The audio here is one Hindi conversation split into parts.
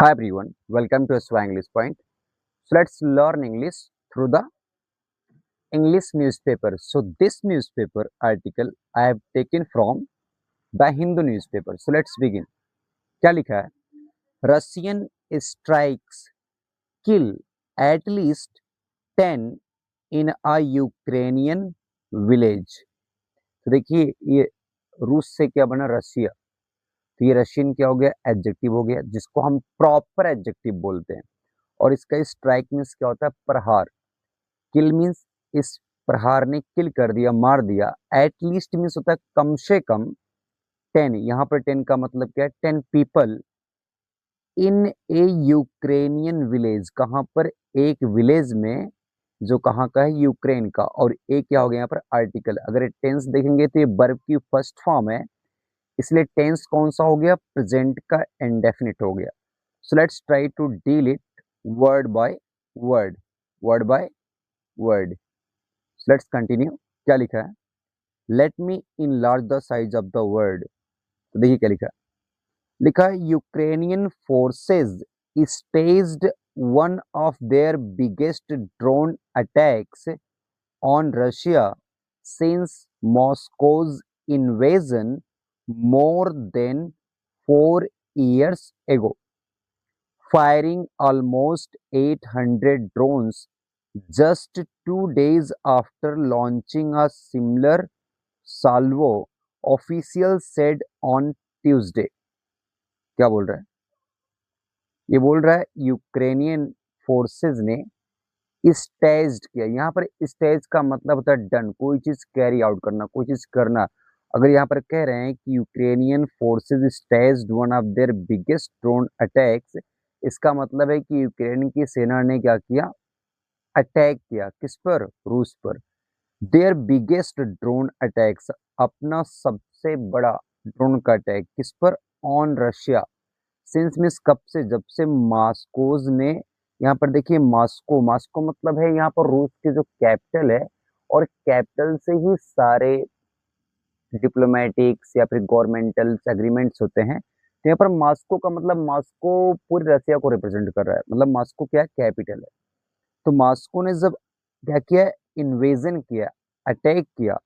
Hi everyone, welcome to SY English Point. So let's learn English through the English newspaper. So this newspaper article I have taken from the Hindu newspaper. So let's begin. क्या लिखा है? Russian strikes kill at least 10 in a Ukrainian village. तो देखिए ये रूस से क्या बना रशिया, तो ये रशियन क्या हो गया एडजेक्टिव हो गया जिसको हम प्रॉपर एडजेक्टिव बोलते हैं। और इसका स्ट्राइक मीन्स क्या होता है प्रहार। किल मीन्स इस प्रहार ने किल कर दिया मार दिया। एट लीस्ट मीन्स होता है कम से कम। 10 यहाँ पर 10 का मतलब क्या है 10 people in A Ukrainian village. कहाँ पर एक विलेज में जो कहाँ का है यूक्रेन का। और ए क्या हो गया यहाँ पर आर्टिकल। अगर टेंस देखेंगे तो ये वर्ब की फर्स्ट फॉर्म है, इसलिए टेंस कौन सा हो गया प्रेजेंट का इंडेफिनिट हो गया। So let's try to deal it word by word, word by word. Let's continue. क्या लिखा है? Let me enlarge the size of the word. तो देखिए क्या लिखा है। लिखा है Ukrainian forces staged one of their biggest drone attacks on Russia since Moscow's invasion more than 4 years ago, firing almost 800 drones just 2 days after launching a similar salvo, officials said on Tuesday. क्या बोल रहा है? ये बोल रहा है यूक्रेनियन फोर्सेस ने स्टेज्ड किया। यहाँ पर स्टेज का मतलब होता है डन, कोई चीज कैरी आउट करना, कोई चीज करना। अगर यहाँ पर कह रहे हैं कि Ukrainian forces staged one of their biggest drone attacks, इसका मतलब है कि यूक्रेन की सेना ने क्या किया अटैक किया। किस पर? रूस पर। देयर बिगेस्ट ड्रोन अटैक्स, अपना सबसे बड़ा ड्रोन का अटैक किस पर? On Russia. सिंस मीन्स कब से? जब से मास्कोज ने, यहाँ पर देखिए मास्को, मास्को मतलब है यहाँ पर रूस की जो कैपिटल है। और कैपिटल से ही सारे डिप्लोमेटिक्स या फिर गवर्नमेंटल एग्रीमेंट्स होते हैं। तो यहाँ पर मास्को का मतलब मास्को पूरी रशिया को रिप्रेजेंट कर रहा है, मतलब मास्को क्या है कैपिटल है। तो मास्को ने जब क्या किया इन्वेजन किया अटैक किया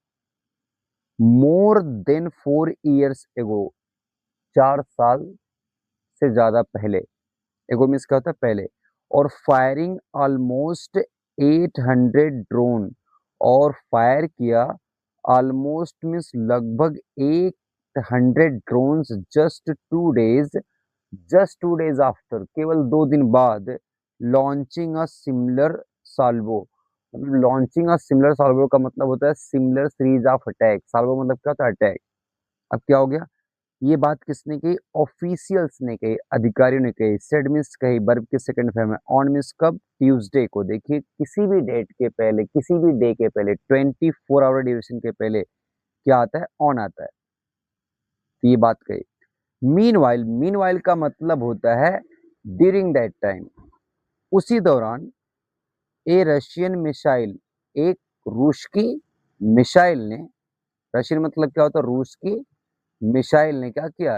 मोर देन 4 years एगो, 4 साल से ज्यादा पहले। एगो मीन्स क्या होता है पहले। और फायरिंग ऑलमोस्ट 800 ड्रोन, और फायर किया ऑलमोस्ट मीन्स लगभग 800 ड्रोन्स जस्ट 2 डेज आफ्टर, केवल 2 दिन बाद launching a similar Salvo. Launching a similar Salvo का मतलब होता है similar series of attack. Salvo मतलब क्या होता है अटैक। अब क्या हो गया? ये बात किसने कही? ऑफिशियल्स ने कही, अधिकारियों ने कही। सेड मीन्स कही वर्ब के सेकंड फॉर्म में। ऑन मीन्स कब? ट्यूसडे को। देखिए किसी भी डेट के पहले, किसी भी डे के पहले 24 आवर ड्यूरेशन के पहले क्या आता है? ऑन आता है। तो ये बात कही। मीनवाइल, मीनवाइल का मतलब होता है ड्यूरिंग दैट टाइम, उसी दौरान। ए रशियन मिसाइल, एक रूस की मिसाइल ने, रशियन मतलब क्या होता है रूस की मिसाइल ने क्या किया,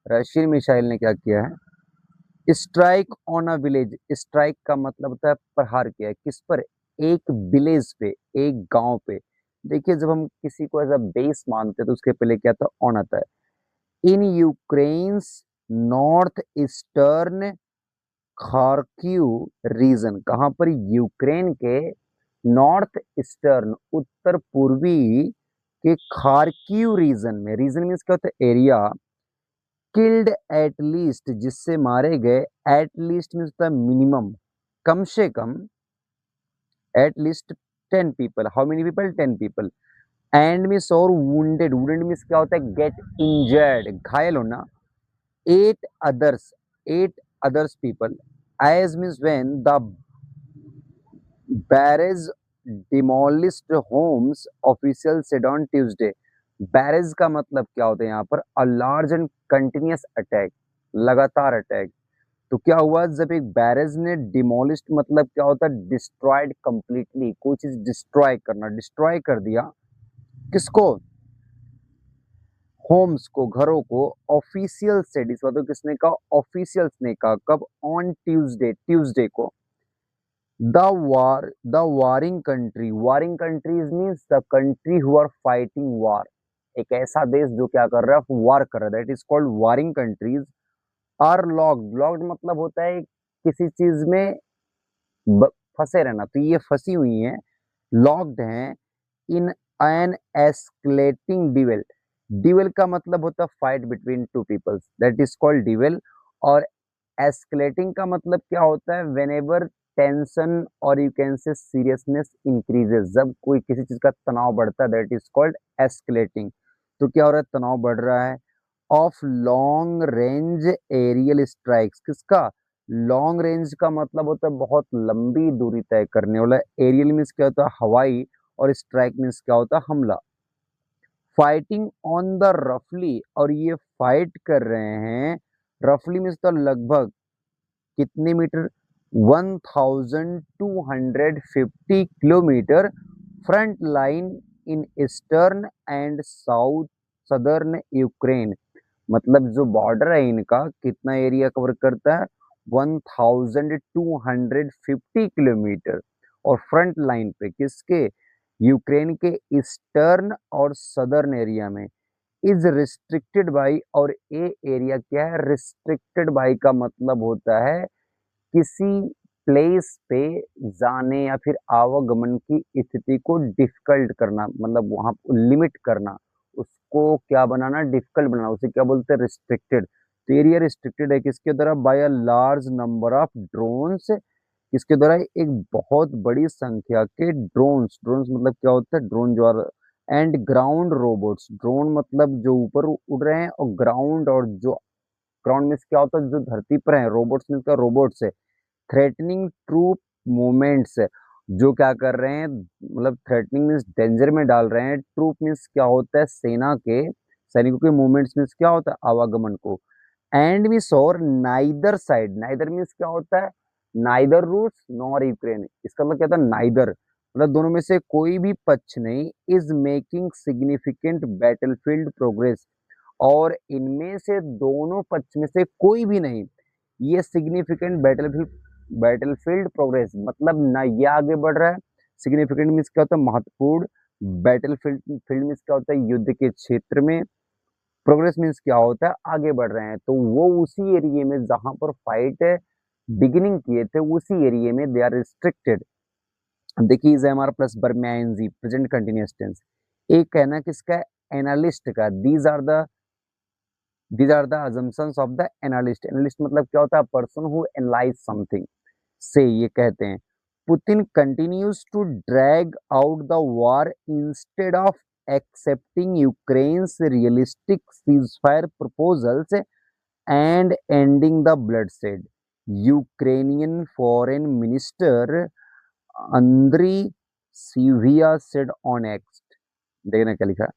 रशियन मिसाइल ने क्या किया है strike on a village. Strike का मतलब होता है प्रहार किया है। किस पर? एक विलेज पे, एक गांव पे। देखिए जब हम किसी को एज अ बेस मानते हैं तो उसके पहले क्या था? ऑन आता है। In Ukraine's north eastern Kharkiv region, कहां पर? यूक्रेन के नॉर्थ ईस्टर्न, उत्तर पूर्वी के खार्किव रीजन में। रीजन मीन्स क्या होता है? एरिया। किल्ड एट लीस्ट, जिससे मारे गए। एट लीस्ट मीन्स होता है मिनिमम, कम से कम। At least 10 people. How many people? 10 people. And means और वुंडेड, वुंडेड मीन्स क्या होता है? गेट इंजर्ड, घायल होना। 8 others, 8 others people, as means when the barrage demolished homes, officials said on Tuesday. Barrage का मतलब क्या होता है यहाँ पर? A large and continuous attack, लगातार अटैक। तो क्या हुआ जब एक बैरेज ने डिमोलिश्ड, मतलब क्या होता है? डिस्ट्रॉयड कंप्लीटली, कोई चीज डिस्ट्रॉय करना, डिस्ट्रॉय कर दिया। किसको? होम्स को, घरों को, ऑफिशियल सेड, इस बात को किसने कहा, ऑफिशियल्स ने कहा, कब, ऑन ट्यूसडे, ट्यूसडे को, the warring countries means the country who are fighting war, एक ऐसा देश जो क्या कर रहा है, वार कर रहा है, that is called warring countries are locked, locked मतलब होता है किसी चीज में फंसे रहना, तो ये फंसी हुई हैं, लॉक्ड हैं इन एन एस्केलेटिंग डिवेल, डिवेल का मतलब होता है fight between two peoples, that is called duel, और एस्केलेटिंग का मतलब क्या होता है, व्हेनेवर टेंशन और you can say seriousness increases, जब कोई किसी चीज का तनाव बढ़ता है, दैट इज कॉल्ड एस्केलेटिंग, तो क्या हो रहा है, तनाव बढ़ रहा है, of long range aerial strikes, किसका, लॉन्ग रेंज का मतलब होता है बहुत लंबी दूरी तय करने वाला, एरियल मीन्स क्या होता है, हवाई, और स्ट्राइक मीन्स क्या होता है, हमला, फाइटिंग ऑन द रफली, और ये फाइट कर रहे हैं, रफली मीन्स तो लगभग कितने metre, 1250 kilometre front line in eastern and south southern Ukraine, मतलब जो बॉर्डर है इनका कितना एरिया कवर करता है, 1250 किलोमीटर, और फ्रंट लाइन पे किसके, यूक्रेन के ईस्टर्न और सदर्न एरिया में, इज रिस्ट्रिक्टेड बाई, और ए एरिया क्या है, रिस्ट्रिक्टेड बाई का मतलब होता है किसी प्लेस पे जाने या फिर आवागमन की स्थिति को डिफिकल्ट करना, मतलब वहां लिमिट करना, उसको क्या बनाना, डिफिकल्ट बनाना, उसे क्या बोलते हैं, रिस्ट्रिक्टेड, तो एरिया रिस्ट्रिक्टेड है किसके द्वारा, by a large number of drones, किसके द्वारा, एक बहुत बड़ी संख्या के ड्रोन्स, ड्रोन्स मतलब क्या होता है, ड्रोन जो, एंड ग्राउंड रोबोट्स, ड्रोन मतलब जो ऊपर उड़ रहे हैं, और ग्राउंड, और जो ग्राउंड में क्या होता है, जो धरती पर है, रोबोट्स मीन्स का रोबोट्स है, थ्रेटनिंग ट्रूप मूवमेंट्स, जो क्या कर रहे हैं, मतलब थ्रेटनिंग मीन्स डेंजर में डाल रहे हैं, ट्रूप मीन्स क्या होता है, सेना के, सैनिकों के, मूवमेंट्स मीन्स क्या होता है, आवागमन को, and we saw neither side, neither means क्या होता है, नाइदर रूस नॉर यूक्रेन, इसका मतलब क्या था, नाइदर मतलब दोनों में से कोई भी पक्ष नहीं, is making significant battlefield progress, और इनमें से दोनों पक्ष में से कोई भी नहीं, ये सिग्निफिकेंट बैटलफील्ड प्रोग्रेस मतलब ना ये आगे बढ़ रहा है, सिग्निफिकेंट मीन्स क्या होता है, महत्वपूर्ण, बैटलफील्ड फील्ड मीन्स क्या होता है, युद्ध के क्षेत्र में, प्रोग्रेस मीन्स क्या होता है, आगे बढ़ रहे हैं, तो वो उसी एरिया में जहां पर फाइट बिगिनिंग किए थे, उसी एरिया में दे आर रिस्ट्रिक्टेड, देखिए इज हमारा प्लस वर्ब में आईएनजी प्रेजेंट कंटिन्यूअस टेंस, एक है ना किसका, एनालिस्ट का, these are the assumptions of the analyst, analyst मतलब क्या होता है, पर्सन हु एनालाइज समथिंग, से ये कहते हैं, Putin continues to drag out the war instead of accepting Ukraine's realistic ceasefire proposals and ending the bloodshed, Ukrainian foreign minister Andrii Sybiha said on X, देखना क्या लिखा है?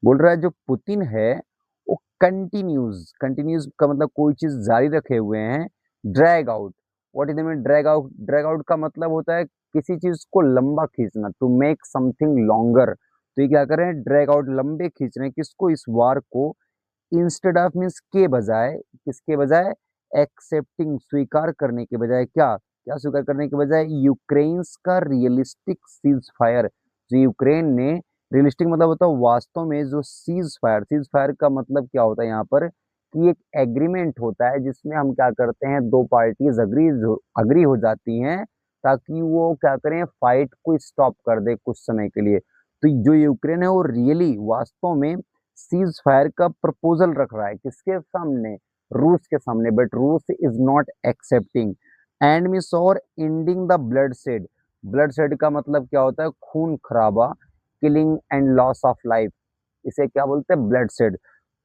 बोल रहा है जो पुतिन है वो कंटिन्यूज, कंटिन्यूज का मतलब कोई चीज जारी रखे हुए हैं, drag out, what is mean drag out, drag out का मतलब होता है किसी चीज को लंबा खींचना, टू मेक समथिंग लॉन्गर, तो ये क्या कर रहे हैं, ड्रैग आउट, लंबे खींच रहे हैं किसको, इस वार को, इंस्टेड ऑफ मीन्स के बजाय, किसके बजाय, एक्सेप्टिंग स्वीकार करने के बजाय, क्या क्या स्वीकार करने के बजाय, यूक्रेन्स का रियलिस्टिक सीज फायर, जो यूक्रेन ने, रियलिस्टिक मतलब होता है वास्तव में, जो सीज फायर का मतलब क्या होता है यहाँ पर, कि एक एग्रीमेंट होता है जिसमें हम क्या करते हैं, दो पार्टीज अग्री हो जाती हैं, ताकि वो क्या करें, फाइट को स्टॉप कर दे कुछ समय के लिए, तो जो यूक्रेन है वो रियली वास्तव में सीज फायर का प्रपोजल रख रहा है किसके सामने, रूस के सामने, बट रूस is not accepting, and miss और ending the blood, bloodshed का मतलब क्या होता है, खून खराबा, killing and loss of life, इसे क्या बोलते हैं, ब्लड शेड,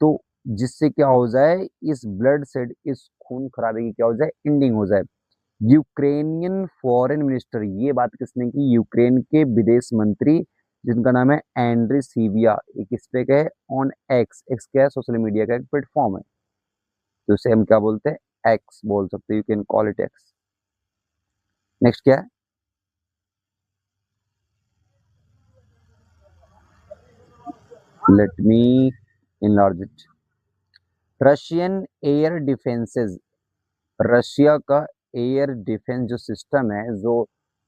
तो जिससे क्या हो जाए, इस ब्लड शेड, इस खून खराबे की क्या हो जाए, एंडिंग हो जाए, यूक्रेनियन फॉरेन मिनिस्टर, ये बात किसने की, यूक्रेन के विदेश मंत्री, जिनका नाम है एंड्री सीविया, ये किस पे का है, ऑन एक्स, एक्स क्या है, सोशल मीडिया का एक प्लेटफॉर्म है, तो उसे हम क्या बोलते हैं, एक्स बोल सकते हैं, you can call it x, next क्या है, let me enlarge it. Russian air defences, Russia का एयर डिफेंस जो सिस्टम है, जो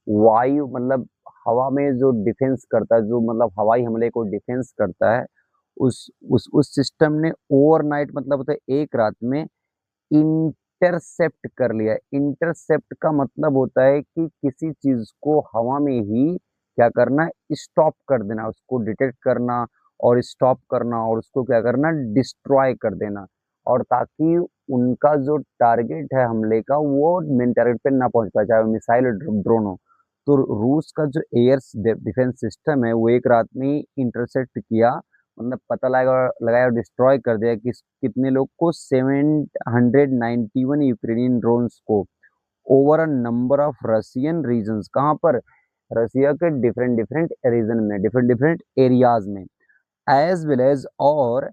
वायु मतलब हवा में जो डिफेंस करता है, जो मतलब हवाई हमले को डिफेंस करता है, उस सिस्टम ने ओवरनाइट मतलब होता है एक रात में इंटरसेप्ट कर लिया। इंटरसेप्ट का मतलब होता है कि किसी चीज को हवा में ही क्या करना, स्टॉप कर देना, उसको डिटेक्ट करना और स्टॉप करना और उसको क्या करना, डिस्ट्रॉय कर देना, और ताकि उनका जो टारगेट है हमले का वो मेन टारगेट पे ना पहुंच पाए, चाहे वो मिसाइल और ड्रोन हो। तो रूस का जो एयर डिफेंस सिस्टम है वो एक रात में ही इंटरसेप्ट किया, मतलब पता लगाया लगाया और डिस्ट्रॉय कर दिया कि कितने लोग को, 791 यूक्रेनियन ड्रोन्स को, over a number of Russian regions. कहाँ पर, रशिया के डिफरेंट डिफरेंट रीजन में, डिफरेंट डिफरेंट एरियाज में, एज वेल एज और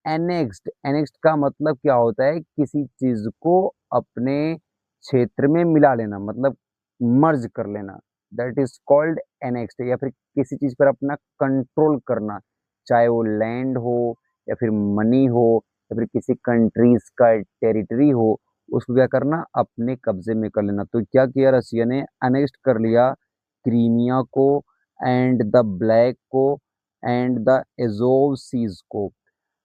एनेक्स्ड। एनेक्स्ड का मतलब क्या होता है, किसी चीज को अपने क्षेत्र में मिला लेना, मतलब मर्ज कर लेना, दैट इज कॉल्ड एनेक्स्ड। या फिर किसी चीज पर अपना कंट्रोल करना, चाहे वो लैंड हो या फिर मनी हो या फिर किसी कंट्रीज का टेरिटरी हो, उसको क्या करना, अपने कब्जे में कर लेना। तो क्या किया रसिया ने, अनेक्स्ट कर लिया क्रीमिया को एंड द ब्लैक को एंड द एजोव सीज को,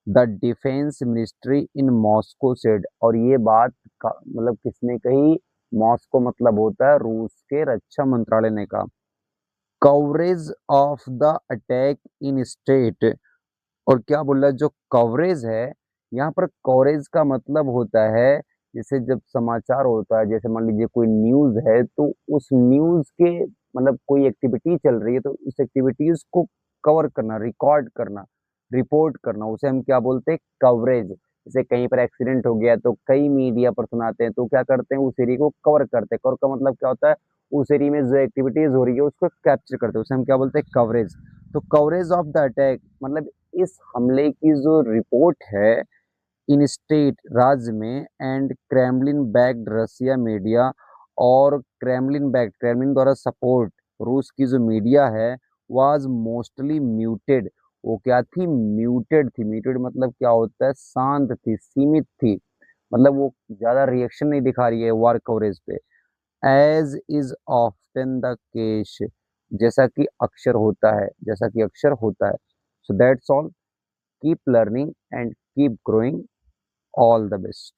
the defence ministry in Moscow said. और ये बात मतलब किसने कही, मॉस्को मतलब होता है रूस के रक्षा मंत्रालय ने कहा। Coverage of the attack in state, और क्या बोल रहा है, जो कवरेज है, यहाँ पर कवरेज का मतलब होता है, जैसे जब समाचार होता है, जैसे मान लीजिए कोई न्यूज है, तो उस न्यूज के मतलब कोई एक्टिविटी चल रही है तो उस एक्टिविटीज को कवर करना, रिकॉर्ड करना, रिपोर्ट करना, उसे हम क्या बोलते हैं, कवरेज। जैसे कहीं पर एक्सीडेंट हो गया तो कई मीडिया पर सुनाते हैं, तो क्या करते हैं, उस एरिया को कवर करते हैं। कवर का मतलब क्या होता है, उस एरिया में जो एक्टिविटीज हो रही है उसको कैप्चर करते हैं, उसे हम क्या बोलते हैं, कवरेज। तो कवरेज ऑफ द अटैक मतलब इस हमले की जो रिपोर्ट है इन स्टेट, राज्य में, and Kremlin backed Russia media, और क्रेमलिन बैक्ड, क्रेमलिन द्वारा सपोर्ट रूस की जो मीडिया है, वाज मोस्टली म्यूटेड। वो क्या थी, म्यूटेड थी। म्यूटेड मतलब क्या होता है, शांत थी, सीमित थी, मतलब वो ज्यादा रिएक्शन नहीं दिखा रही है वार कवरेज पे, as is often the case, जैसा कि अक्सर होता है, जैसा कि अक्सर होता है। So that's all, keep learning and keep growing. All the best.